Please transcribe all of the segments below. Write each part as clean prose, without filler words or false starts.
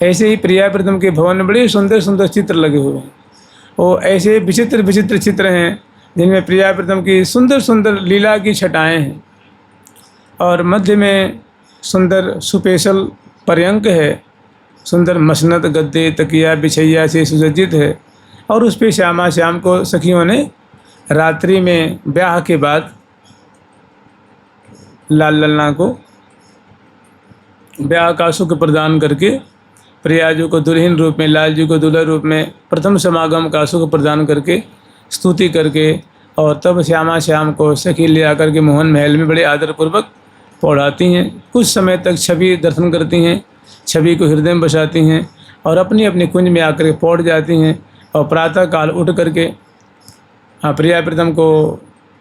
ऐसे ही प्रिया प्रीतम के भवन में बड़े सुंदर सुंदर चित्र लगे हुए हैं। वो ऐसे विचित्र विचित्र चित्र हैं जिनमें प्रिया प्रीतम की सुंदर सुंदर लीला की छटाएँ हैं, और मध्य में सुंदर सुपेशल पर्यंक है, सुंदर मसनद गद्दे तकिया बिछैया से सुसज्जित है, और उस पे श्यामा श्याम को सखियों ने रात्रि में ब्याह के बाद लाल लल्ला को ब्याह का सुख प्रदान करके प्रिया जी को दुल्हन रूप में, लाल जी को दूल्हा रूप में प्रथम समागम का सुख प्रदान करके स्तुति करके, और तब श्यामा श्याम को सखी ले आकर के मोहन महल में बड़े आदरपूर्वक पौड़ाती हैं। कुछ समय तक छवि दर्शन करती हैं, छवि को हृदय में बसाती हैं और अपनी अपनी कुंज में आकर के पौड़ जाती हैं, और प्रातः काल उठ करके प्रिया प्रीतम को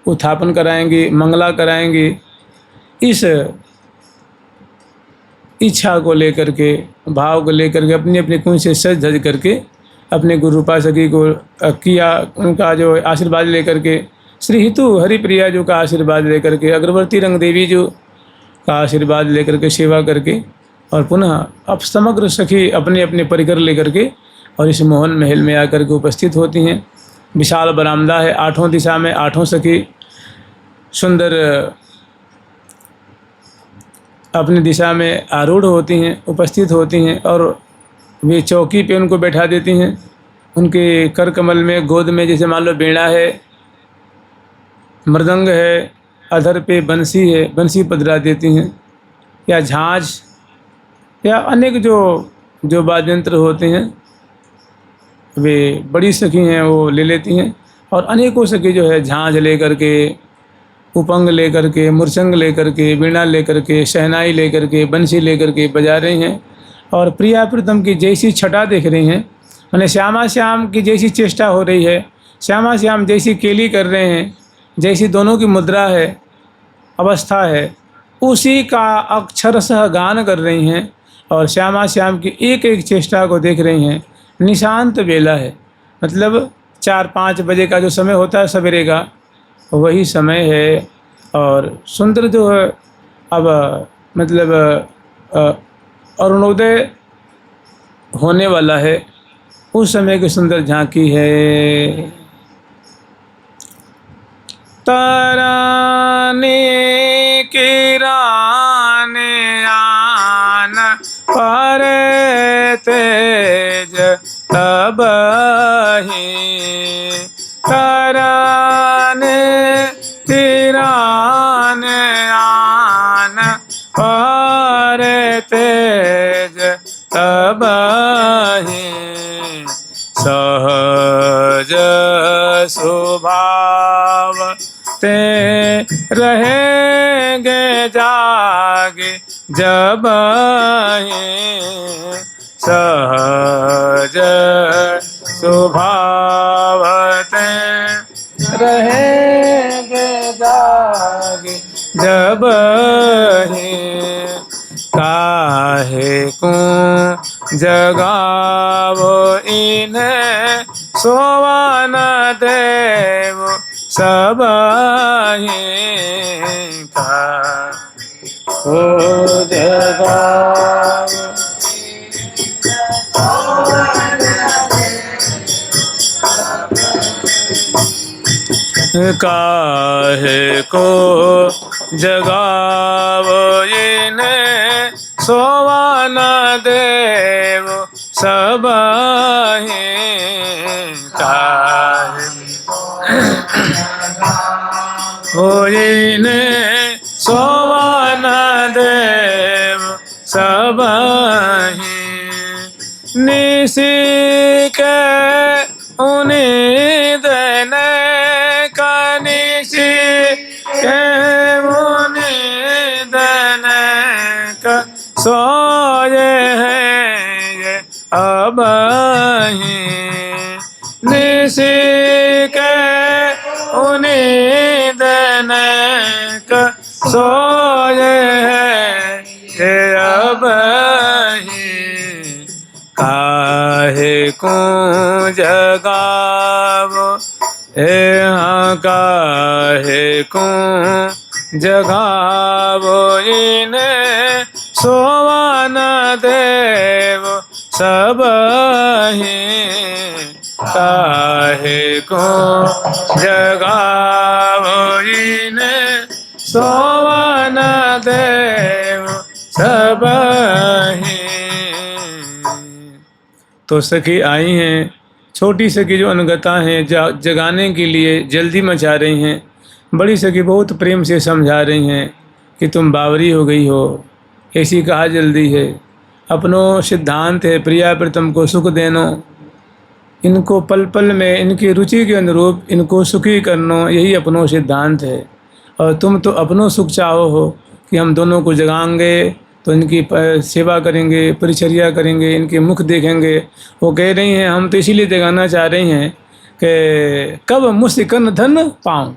उत्थापन कराएंगी, मंगला कराएंगी। इस इच्छा को लेकर के, भाव को लेकर के अपनी अपनी कुंज से सज धज करके अपने गुरु रूपा सखी को किया, उनका जो आशीर्वाद लेकर के, श्री हितु हरिप्रिया जी का आशीर्वाद लेकर के, अग्रवर्ती रंग देवी जी का आशीर्वाद लेकर के सेवा करके, और पुनः अब समग्र सखी अपने अपने परिकर लेकर के और इस मोहन महल में आकर के उपस्थित होती हैं। विशाल बरामदा है, आठों दिशा में आठों सखी सुंदर अपनी दिशा में आरूढ़ होती हैं, उपस्थित होती हैं, और वे चौकी पे उनको बैठा देती हैं। उनके कर कमल में, गोद में जैसे मान लो वीणा है, मृदंग है, अधर पे बंसी है, बंसी पधरा देती हैं, या झांझ या अनेक जो वाद्यंत्र होते हैं वे बड़ी सखी हैं वो ले लेती हैं। और अनेकों सखी जो है झांझ लेकर के, उपंग लेकर के, मुरचंग लेकर के, वीणा लेकर के, शहनाई लेकर के, बंसी लेकर के बजा रही हैं, और प्रिया प्रीतम की जैसी छटा देख रही हैं, माने श्यामा श्याम की जैसी चेष्टा हो रही है, श्यामा श्याम जैसी केली कर रहे हैं, जैसी दोनों की मुद्रा है, अवस्था है, उसी का अक्षरशः गान कर रही हैं, और श्यामा श्याम की एक एक चेष्टा को देख रही हैं। निशांत बेला है, मतलब 4-5 बजे का जो समय होता है सवेरे का, वही समय है, और सुंदर जो है अब मतलब अरुणोदय होने वाला है, उस समय की सुंदर झांकी है। तराने किराने आन पर तेज तब ही, तराने किराने आन पर तेज तब ही, सहज स्वभाव ते रहेंगे जागे जब ही, सहज स्वभाव ते रहेंगे जागे जब ही, काहे को जगावो इन्हें सोवा न देव सब ही, काहे जगावो काहे को जगावो इन्हें सोवा न देव सब ही, काहे को इन्हें सोवा न देव सब ही, निसी के उन्हीं देने सोए हैं ये अब ही, निसी के उन्हीं देने का सोए हैं ये अब ही, काहे को जगावो यहाँ, काहे को जगावो इन्हें सोवा न देव सब ही काहे को जगावो इने सोवन देव सब ही। तो सखी आई हैं, छोटी सखी जो अनगता हैं जगाने के लिए जल्दी मचा रही हैं। बड़ी सखी बहुत प्रेम से समझा रही हैं कि तुम बावरी हो गई हो, ऐसी कहा जल्दी है। अपनो सिद्धांत है प्रिया प्रीतम को सुख देनो, इनको पल पल में इनकी रुचि के अनुरूप इनको सुखी करनो, यही अपनो सिद्धांत है। और तुम तो अपनों सुख चाहो हो कि हम दोनों को जगाएंगे तो इनकी सेवा करेंगे, परिचर्या करेंगे, इनके मुख देखेंगे। वो कह रही हैं हम तो इसीलिए जगाना चाह रही हैं कि कब मुस्कन धन पाऊँ,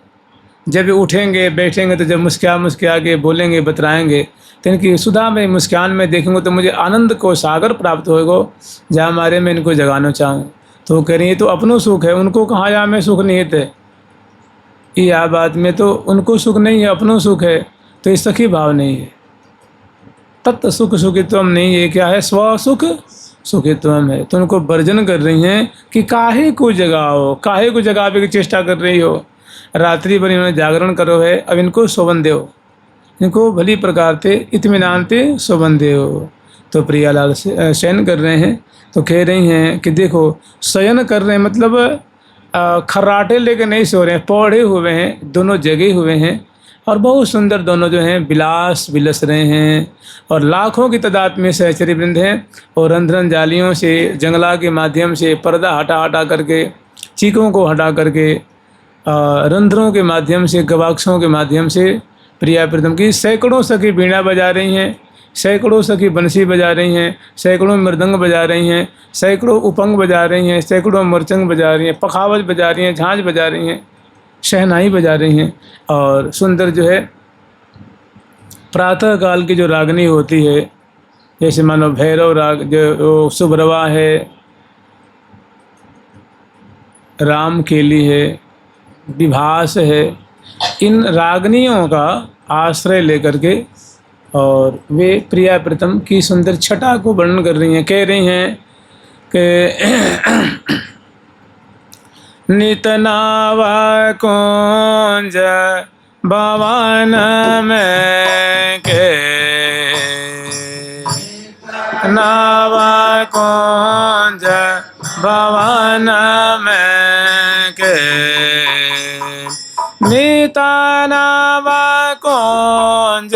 जब उठेंगे बैठेंगे तो जब मुस्किया के बोलेंगे बतराएंगे तो इनकी सुधा में मुस्कान में देखेंगे तो मुझे आनंद को सागर प्राप्त होएगा, जहाँ हमारे में इनको जगाना चाहूँ। तो वो कह रही है तो अपनों सुख है, उनको कहाँ जा में सुख निहित है। यह बात में तो उनको सुख नहीं है, अपनों सुख है। तो ये सखी भाव नहीं है, तत्त सुख सुखित्वम नहीं है। क्या है? स्व सुख सुखित्वम है। तो उनको वर्जन कर रही हैं कि काहे को जगाओ, काहे को जगावे की चेष्टा कर रही हो, रात्रि भर इन्होंने जागरण करो है, अब इनको सोवन दो, इनको भली प्रकार से इत्मीनान से सोवन दो। तो प्रियालाल शयन कर रहे हैं तो कह रही हैं कि देखो शयन कर रहे हैं मतलब खर्राटे लेकर नहीं सो रहे हैं, पौड़े हुए हैं, दोनों जगे हुए हैं और बहुत सुंदर दोनों जो हैं विलास विलस रहे हैं। और लाखों की तादाद में सहचरी वृंद हैं और रंध्रन जालियों से जंगला के माध्यम से पर्दा हटा करके, चीखों को हटा करके, रंध्रों के माध्यम से, गवाक्षों के माध्यम से प्रिया प्रीतम की सैकड़ों सखी बीणा बजा रही हैं, सैकड़ों सखी बंसी बजा रही हैं, सैकड़ों मृदंग बजा रही हैं, सैकड़ों उपंग बजा रही हैं, सैकड़ों मरचंग बजा रही हैं, पखावज बजा रही हैं, झांझ बजा रही हैं, शहनाई बजा रही हैं। और सुंदर जो है प्रातः काल की जो रागनी होती है, जैसे मानो भैरव राग, जो सुभ्रवा है, राम केली है, विभास है, इन रागनियों का आश्रय लेकर के और वे प्रिया प्रीतम की सुंदर छटा को वर्णन कर रही हैं। कह रही हैं कि नित नावा कुंज भवन में के, नावा कुंज भवन में के, नीता नावा कुंज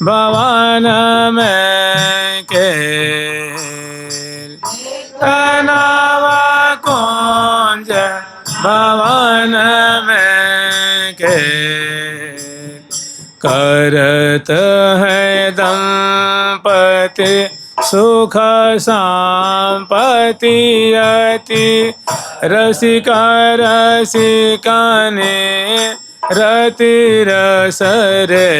भवन में के, नावा कुंज भवन में के, करत है दंपति सुख संपत्ति अति, रसिका रसिकने रति रस रे,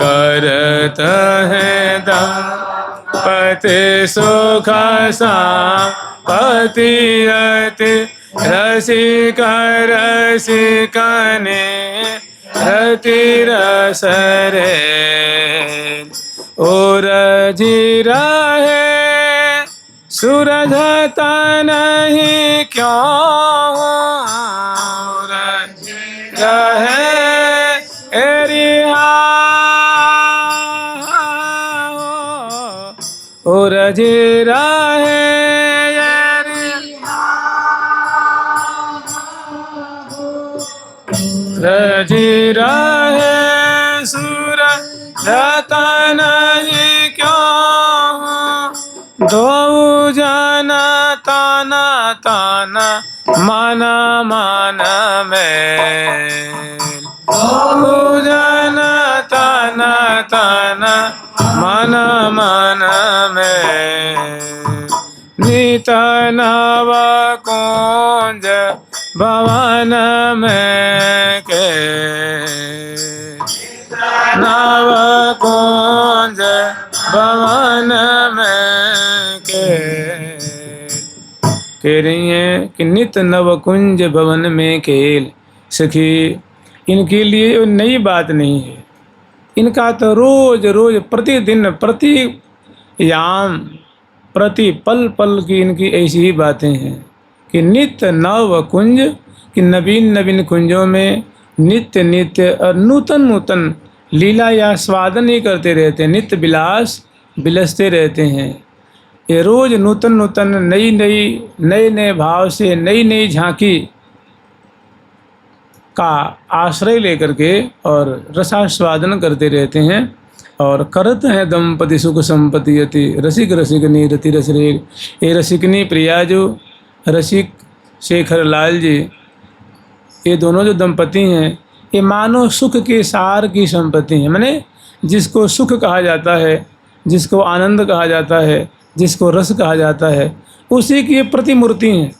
करत है दंपति सुख संपत्ति अति, रसिका रसिकने रति रस रे, और जीरा है सूरज नहीं क्यों, रहे एरिहा और जीरा है रजीरा है सूरज नहीं क्यों, दो जाना ताना ताना माना माना में, दो जाना ताना ताना माना माना में, नीता नावा कुंज भवन में के, नाव कुंज भवन में के। कह रही हैं कि नित नव कुंज भवन में खेल। सखी इनके लिए नई बात नहीं है, इनका तो रोज रोज प्रतिदिन प्रति याम प्रति पल पल की इनकी ऐसी ही बातें हैं कि नित्य नव कुंज, कि नवीन नवीन कुंजों में नित्य नित्य और नूतन नूतन लीला या स्वादन ही करते रहते हैं, नित्य विलास विलसते रहते हैं। ये रोज नूतन नूतन नई नई नए नए भाव से नई नई झांकी का आश्रय लेकर के और रसास्वादन करते रहते हैं। और करत हैं दंपति सुख संपत्ति यति, रसिक रसिकनी रति रस रेल। ये रसिकनी प्रिया जो रसिक शेखर लाल जी, ये दोनों जो दंपति हैं ये मानो सुख के सार की संपत्ति हैं। माने जिसको सुख कहा जाता है, जिसको आनंद कहा जाता है, जिसको रस कहा जाता है, उसी की प्रतिमूर्ति हैं।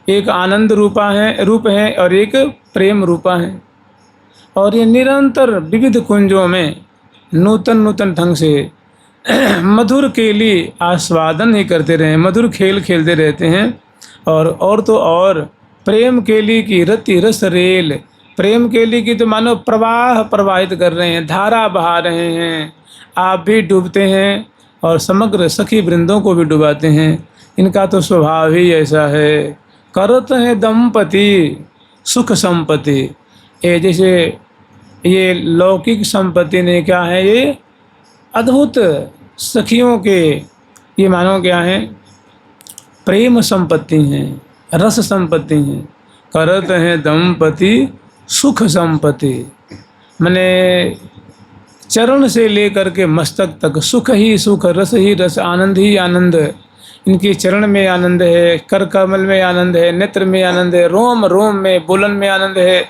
एक आनंद रूप है और एक प्रेम रूपा है। और ये निरंतर विविध कुंजों में नूतन नूतन ढंग से मधुर केली आस्वादन ही करते रहे, मधुर खेल खेलते रहते हैं। और तो और प्रेम केली की रति रस रेल, प्रेम केली की तो मानो प्रवाह प्रवाहित कर रहे हैं, धारा बहा रहे हैं। आप भी डूबते हैं और समग्र सखी वृंदों को भी डुबाते हैं। इनका तो स्वभाव ही ऐसा है। करत हैं दंपति सुख संपत्ति, ये जैसे ये लौकिक संपत्ति ने क्या है, ये अद्भुत सखियों के ये मानो क्या है, प्रेम संपत्ति हैं, रस संपत्ति हैं। करत हैं दंपति सुख संपत्ति, माने चरण से लेकर के मस्तक तक सुख ही सुख, रस ही रस, आनंद ही आनंद। इनके चरण में आनंद है, कर कमल में आनंद है, नेत्र में आनंद है, रोम रोम में बोलन में आनंद है,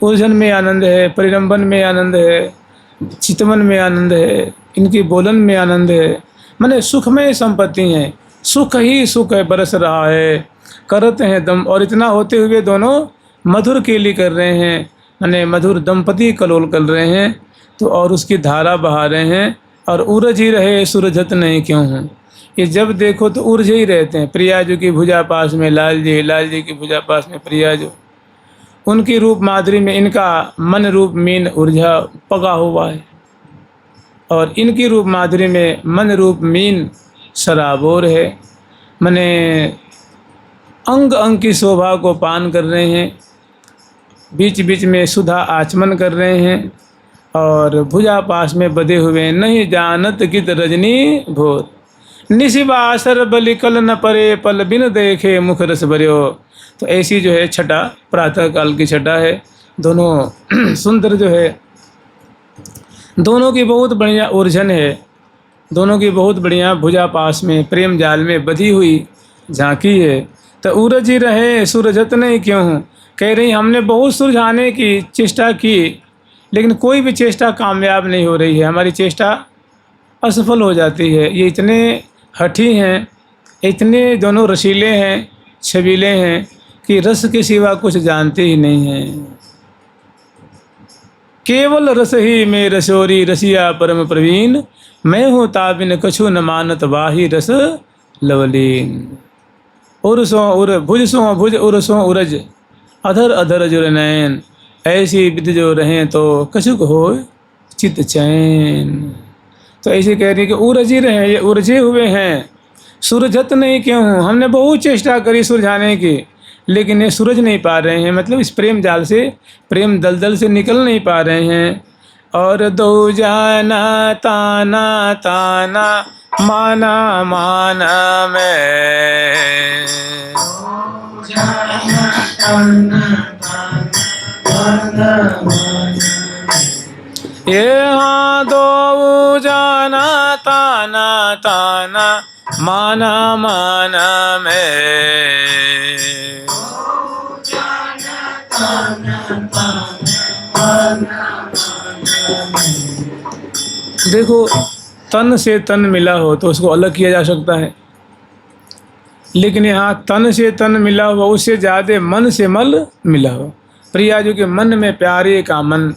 उलझन में आनंद है, परिरंभन में आनंद है, चितवन में आनंद है, इनकी बोलन में आनंद है। माने सुखमय संपत्ति हैं, सुख ही सुख है, बरस रहा है। करत हैं दम, और इतना होते हुए दोनों मधुर केली कर रहे हैं, माने मधुर दंपति कलोल कर रहे हैं। तो और उसकी धारा बहा रहे हैं। और उरझ ही रहे सुरझत नहीं क्यों हूँ, ये जब देखो तो उर्झे ही रहते हैं। प्रिया जी की भुजा पास में लाल जी, लाल जी की भुजा पास में प्रिया जो, उनकी रूप माधुरी में इनका मन रूप मीन उर्झा पगा हुआ है। और इनकी रूप माधुरी में मन रूप मीन सराबोर है। मने अंग अंग की शोभा को पान कर रहे हैं, बीच बीच में सुधा आचमन कर रहे हैं। और भुजा पास में बधे हुए नहीं जानत कित रजनी भोर, निशिबासर बलिकल न परे पल बिन देखे मुख रस भर्यो। तो ऐसी जो है छटा प्रातः काल की छटा है। दोनों सुंदर जो है, दोनों की बहुत बढ़िया उलझन है, दोनों की बहुत बढ़िया भुजा पास में प्रेम जाल में बधी हुई झांकी है। तो उरझ ही रहे सुरझत नहीं क्यों हूँ, कह रही हमने बहुत सुलझाने की चेष्टा की लेकिन कोई भी चेष्टा कामयाब नहीं हो रही है, हमारी चेष्टा असफल हो जाती है। ये इतने हठी हैं, इतने दोनों रसीले हैं, छबीले हैं कि रस के सिवा कुछ जानते ही नहीं हैं। केवल रस ही में रसोरी रसिया परम प्रवीण, मैं हूँ ताबिन कछु न मानत वाही रस लवलीन। उरसों उर भुज सो भुज उरसों उरज, अधर अधर जुर नैन, ऐसी विध जो रहें तो कछुक हो चित चैन। तो ऐसे कह रही कि उरझी रहे, ये उलझे हुए हैं, सुरझत नहीं क्यों हूँ, हमने बहुत चेष्टा करी सुलझाने की लेकिन ये सुलझ नहीं पा रहे हैं, मतलब इस प्रेम जाल से, प्रेम दलदल से निकल नहीं पा रहे हैं। और दो जाना ताना ताना माना माना मैं, ये हाँ दो जाना ताना ताना माना माना मैं। देखो तन से तन मिला हो तो उसको अलग किया जा सकता है, लेकिन यहाँ तन से तन मिला हुआ उससे ज़्यादा मन से मल मिला हुआ। प्रिया जो के मन में प्यारे का मन,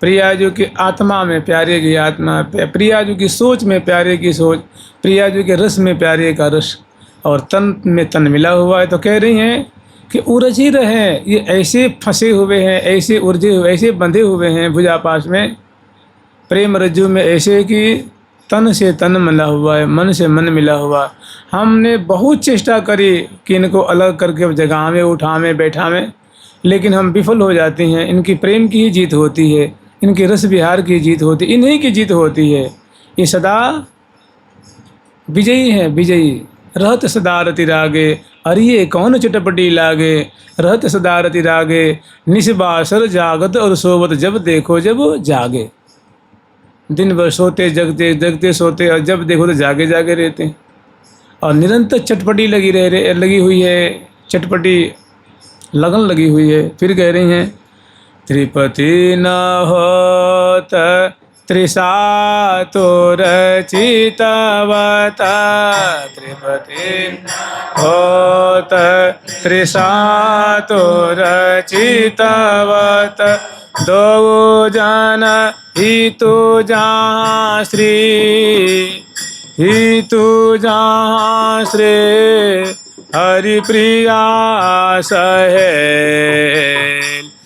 प्रिया जो की आत्मा में प्यारे की आत्मा, प्रिया जो की सोच में प्यारे की सोच, प्रिया जो के रस में प्यारे का रस, और तन में तन मिला हुआ है। तो कह रही हैं कि उलझ ही रहे, ये ऐसे फंसे हुए हैं, ऐसे उलझे हुए, ऐसे बंधे हुए हैं भुजा पास में, प्रेम रज्जु में ऐसे कि तन से तन मिला हुआ है, मन से मन मिला हुआ। हमने बहुत चेष्टा करी कि इनको अलग करके जगावें, उठावें, बैठावें, लेकिन हम विफल हो जाते हैं। इनकी प्रेम की ही जीत होती है, इनकी रस विहार की जीत होती, इन्हीं की जीत होती है। ये सदा विजयी हैं, विजयी। रहत सदा रति रागे, अरिये कौन चटपटी लागे। रहत सदा रति रागे, निस्बासर जागत और सोवत, जब देखो जब जागे। दिन भर सोते जगते, जगते सोते, और जब देखो तो जागे जागे रहते हैं। और निरंतर चटपटी लगी हुई है, चटपटी लगन लगी हुई है। फिर कह रही हैं, त्रिपति न होत त्रिसा तो रचितवत। त्रिपति होत त्रिसा तो रचितवत। दो जन ही तो जहाँ श्री, ही तो जहाँ श्री हरि प्रिया सहेल।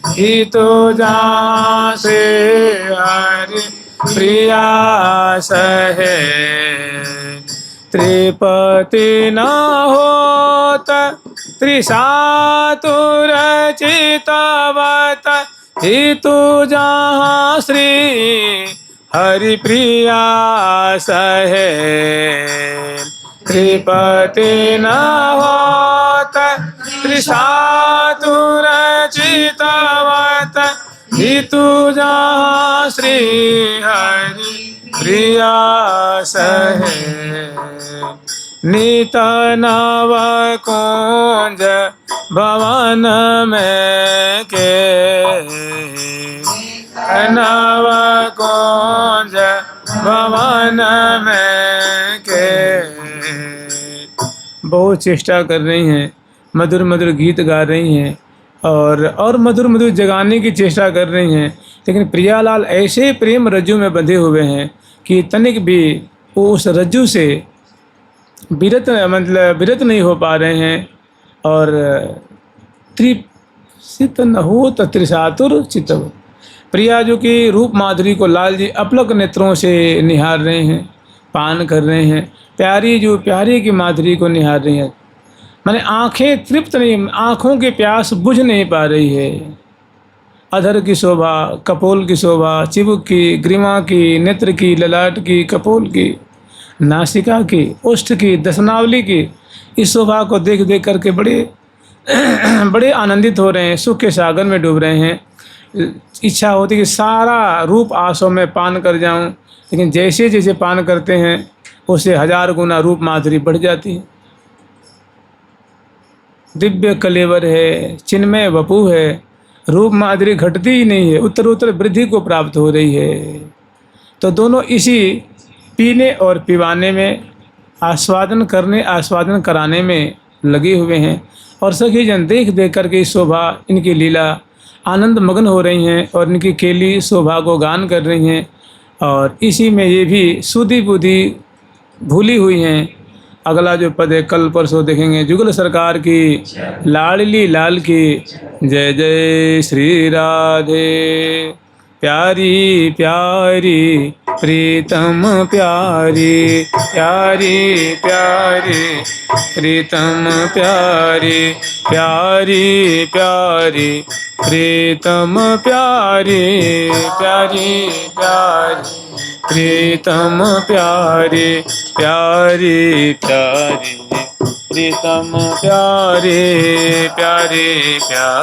ही तो जहाँ से हरि प्रिया सहेल। त्रिपति न होत त्रिसा तो रचितवत। ही तो जहाँ श्री हरि प्रिया सहेल। त्रिपति न होत त्रिसा तो रचितवत। ही तो जहाँ श्री हरि प्रिया सहेल। नित नव कुंज भवन में के, नव कुंज भवन में के। बहुत चेष्टा कर रही हैं, मधुर मधुर गीत गा रही हैं, और मधुर मधुर जगाने की चेष्टा कर रही हैं, लेकिन प्रियालाल ऐसे प्रेम रज्जु में बंधे हुए हैं कि तनिक भी उस रज्जु से विरत नहीं हो पा रहे हैं। और त्रिसित न हो त्रिसातुर चितव। प्रिया जो कि रूप माधुरी को लाल जी अपलक नेत्रों से निहार रहे हैं, पान कर रहे हैं। प्यारी जो प्यारी की माधुरी को निहार रही हैं, माने आंखें तृप्त नहीं, आँखों की प्यास बुझ नहीं पा रही है। अधर की शोभा, कपोल की शोभा, चिबुक की, ग्रीवा की, नेत्र की, ललाट की, कपोल की, नासिका की, ओष्ठ की, दशनावली की, इस शोभा को देख देख करके बड़े आनंदित हो रहे हैं, सुख के सागर में डूब रहे हैं। इच्छा होती कि सारा रूप आंसू में पान कर जाऊं, लेकिन जैसे जैसे पान करते हैं उससे 1000 गुना रूप माधुरी बढ़ जाती है। दिव्य कलेवर है, चिन्मय वपु है, रूप माधुरी घटती ही नहीं है, उत्तर उत्तर वृद्धि को प्राप्त हो रही है। तो दोनों इसी पीने और पिवाने में, आस्वादन कराने में लगे हुए हैं। और सखी जन देख देख करके इस शोभा, इनकी लीला आनंद मग्न हो रही हैं और इनकी केली शोभा को गान कर रही हैं। और इसी में ये भी सुधी बुद्धि भूली हुई हैं। अगला जो पद है कल परसों देखेंगे। जुगल सरकार की, लाडली लाल की, जय जय श्री राधे। प्यारी प्यारी प्रीतम प्यारी, प्यारी प्यारी प्रीतम प्यारी, प्यारी प्यारी प्रीतम प्यारी, प्यारी प्यारी प्रीतम प्यारी, प्यारी प्यारी प्रीतम प्यारी, प्यारी प्यारी।